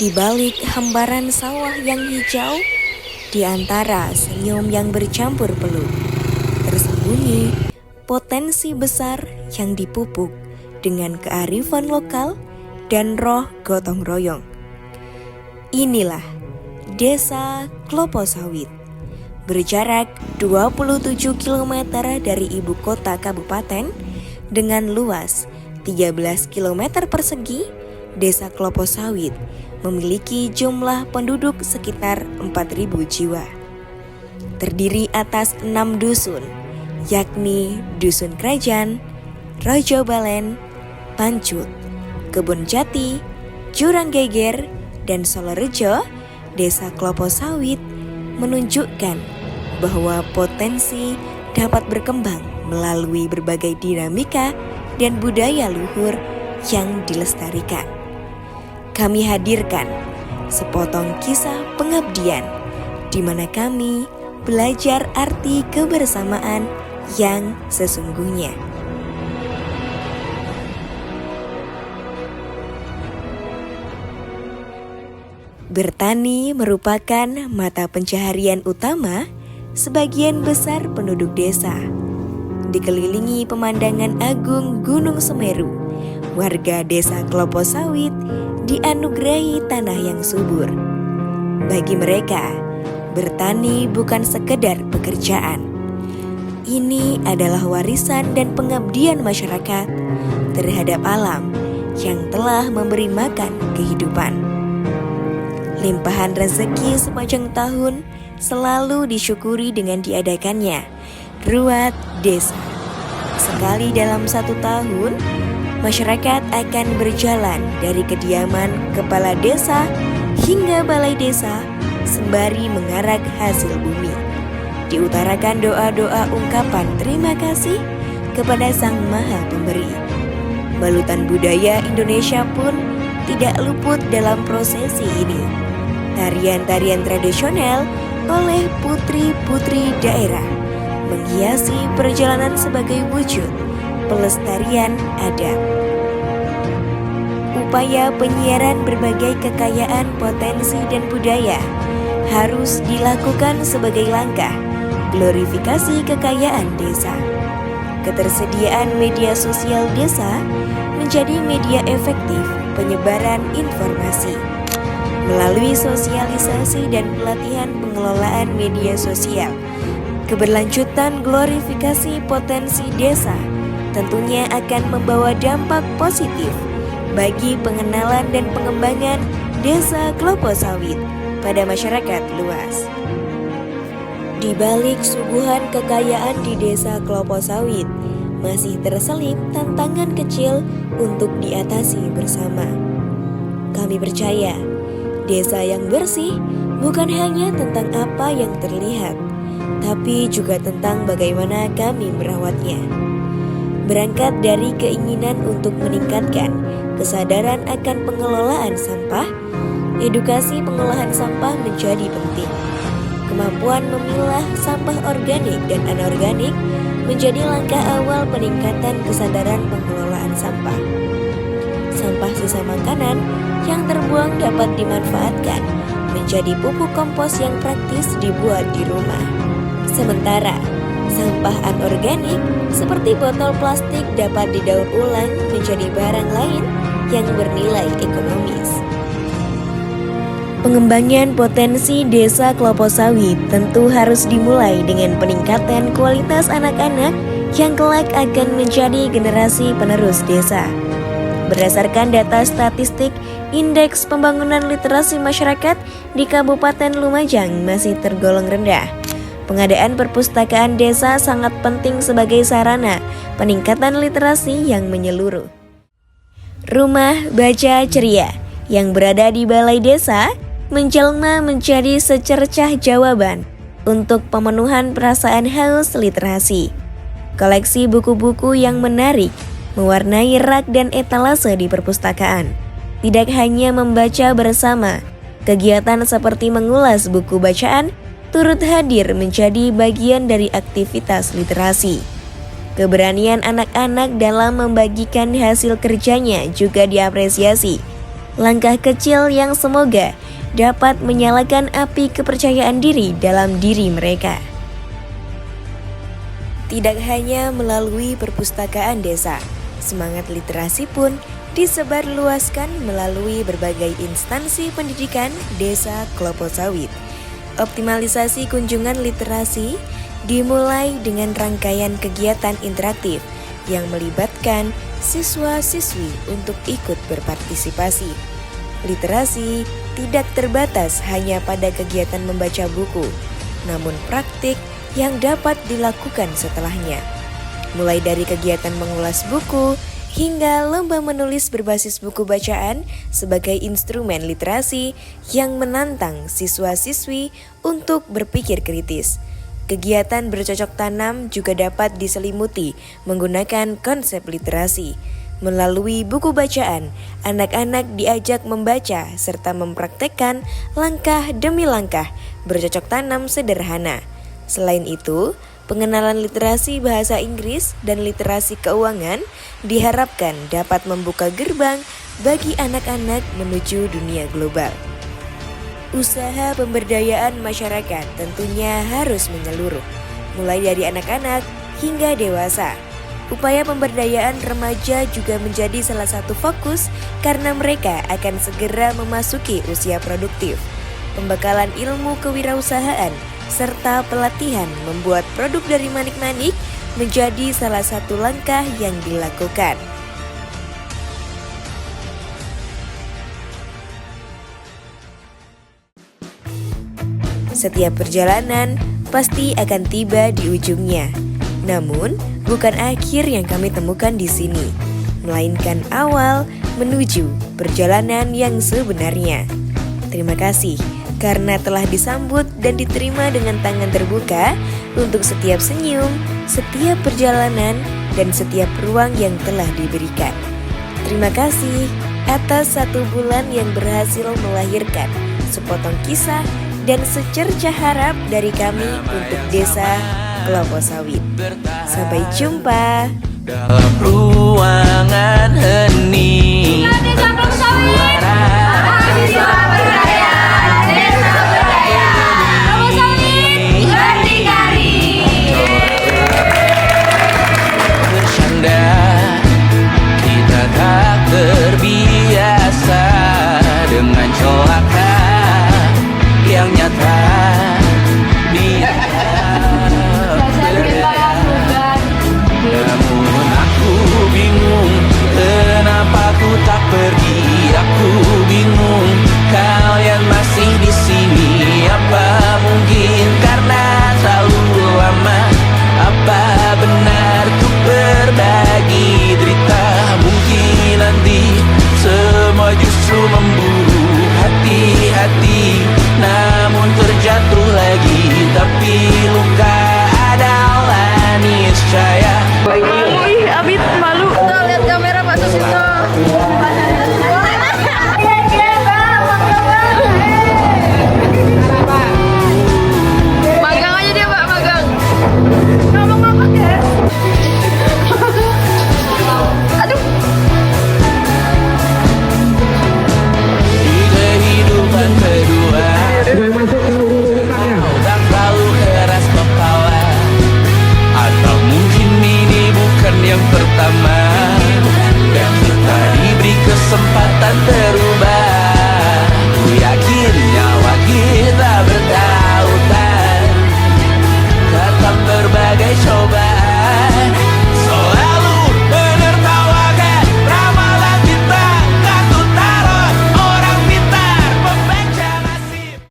Di balik hamparan sawah yang hijau, di antara senyum yang bercampur peluh, tersembunyi potensi besar yang dipupuk dengan kearifan lokal dan roh gotong royong. Inilah Desa Klopo Sawit, berjarak 27 km dari ibu kota kabupaten dengan luas 13 km persegi. Desa Klopo Sawit memiliki jumlah penduduk sekitar 4.000 jiwa. Terdiri atas 6 dusun, yakni Dusun Kerajaan, Rojo Balen, Pancut, Kebun Jati, Jurang Geger, dan Solorejo. Desa Klopo Sawit menunjukkan bahwa potensi dapat berkembang melalui berbagai dinamika dan budaya luhur yang dilestarikan. Kami hadirkan sepotong kisah pengabdian di mana kami belajar arti kebersamaan yang sesungguhnya. Bertani merupakan mata pencaharian utama sebagian besar penduduk desa. Dikelilingi pemandangan agung Gunung Semeru, warga Desa Klopo Sawit dianugerahi tanah yang subur. Bagi mereka, bertani bukan sekedar pekerjaan. Ini adalah warisan dan pengabdian masyarakat terhadap alam yang telah memberi makan kehidupan. Limpahan rezeki sepanjang tahun selalu disyukuri dengan diadakannya Ruat Desa. Sekali dalam 1 tahun, masyarakat akan berjalan dari kediaman kepala desa hingga balai desa sembari mengarak hasil bumi. Diutarakan doa-doa ungkapan terima kasih kepada Sang Maha Pemberi. Balutan budaya Indonesia pun tidak luput dalam prosesi ini. Tarian-tarian tradisional oleh putri-putri daerah menghiasi perjalanan sebagai wujud pelestarian adat. Upaya penyiaran berbagai kekayaan potensi dan budaya harus dilakukan sebagai langkah glorifikasi kekayaan desa. Ketersediaan media sosial desa menjadi media efektif penyebaran informasi. Melalui sosialisasi dan pelatihan pengelolaan media sosial, keberlanjutan glorifikasi potensi desa tentunya akan membawa dampak positif bagi pengenalan dan pengembangan Desa Klopo Sawit pada masyarakat luas. Di balik suguhan kekayaan di Desa Klopo Sawit, masih terselip tantangan kecil untuk diatasi bersama. Kami percaya, desa yang bersih bukan hanya tentang apa yang terlihat, tapi juga tentang bagaimana kami merawatnya. Berangkat dari keinginan untuk meningkatkan kesadaran akan pengelolaan sampah, edukasi pengolahan sampah menjadi penting. Kemampuan memilah sampah organik dan anorganik menjadi langkah awal peningkatan kesadaran pengelolaan sampah. Sampah sisa makanan yang terbuang dapat dimanfaatkan menjadi pupuk kompos yang praktis dibuat di rumah. Sementara sampah anorganik seperti botol plastik dapat didaur ulang menjadi barang lain yang bernilai ekonomis. Pengembangan potensi Desa Klopo Sawit tentu harus dimulai dengan peningkatan kualitas anak-anak yang kelak akan menjadi generasi penerus desa. Berdasarkan data statistik, indeks pembangunan literasi masyarakat di Kabupaten Lumajang masih tergolong rendah. Pengadaan perpustakaan desa sangat penting sebagai sarana peningkatan literasi yang menyeluruh. Rumah Baca Ceria yang berada di balai desa menjelma menjadi secercah jawaban untuk pemenuhan perasaan haus literasi. Koleksi buku-buku yang menarik mewarnai rak dan etalase di perpustakaan. Tidak hanya membaca bersama, kegiatan seperti mengulas buku bacaan turut hadir menjadi bagian dari aktivitas literasi. Keberanian anak-anak dalam membagikan hasil kerjanya juga diapresiasi. Langkah kecil yang semoga dapat menyalakan api kepercayaan diri dalam diri mereka. Tidak hanya melalui perpustakaan desa, semangat literasi pun disebarluaskan melalui berbagai instansi pendidikan desa Klopo Sawit. Optimalisasi kunjungan literasi dimulai dengan rangkaian kegiatan interaktif yang melibatkan siswa-siswi untuk ikut berpartisipasi. Literasi tidak terbatas hanya pada kegiatan membaca buku, namun praktik yang dapat dilakukan setelahnya. Mulai dari kegiatan mengulas buku hingga lomba menulis berbasis buku bacaan sebagai instrumen literasi yang menantang siswa-siswi untuk berpikir kritis. Kegiatan bercocok tanam juga dapat diselimuti menggunakan konsep literasi. Melalui buku bacaan, anak-anak diajak membaca serta mempraktekkan langkah demi langkah bercocok tanam sederhana. Selain itu, pengenalan literasi bahasa Inggris dan literasi keuangan diharapkan dapat membuka gerbang bagi anak-anak menuju dunia global. Usaha pemberdayaan masyarakat tentunya harus menyeluruh, mulai dari anak-anak hingga dewasa. Upaya pemberdayaan remaja juga menjadi salah satu fokus karena mereka akan segera memasuki usia produktif. Pembekalan ilmu kewirausahaan serta pelatihan membuat produk dari manik-manik menjadi salah satu langkah yang dilakukan. Setiap perjalanan pasti akan tiba di ujungnya. Namun, bukan akhir yang kami temukan di sini, melainkan awal menuju perjalanan yang sebenarnya. Terima kasih karena telah disambut dan diterima dengan tangan terbuka untuk setiap senyum, setiap perjalanan, dan setiap ruang yang telah diberikan. Terima kasih atas 1 bulan yang berhasil melahirkan sepotong kisah dan secercah harap dari kami untuk Desa Klopo Sawit. Sampai jumpa dalam ruangan hening.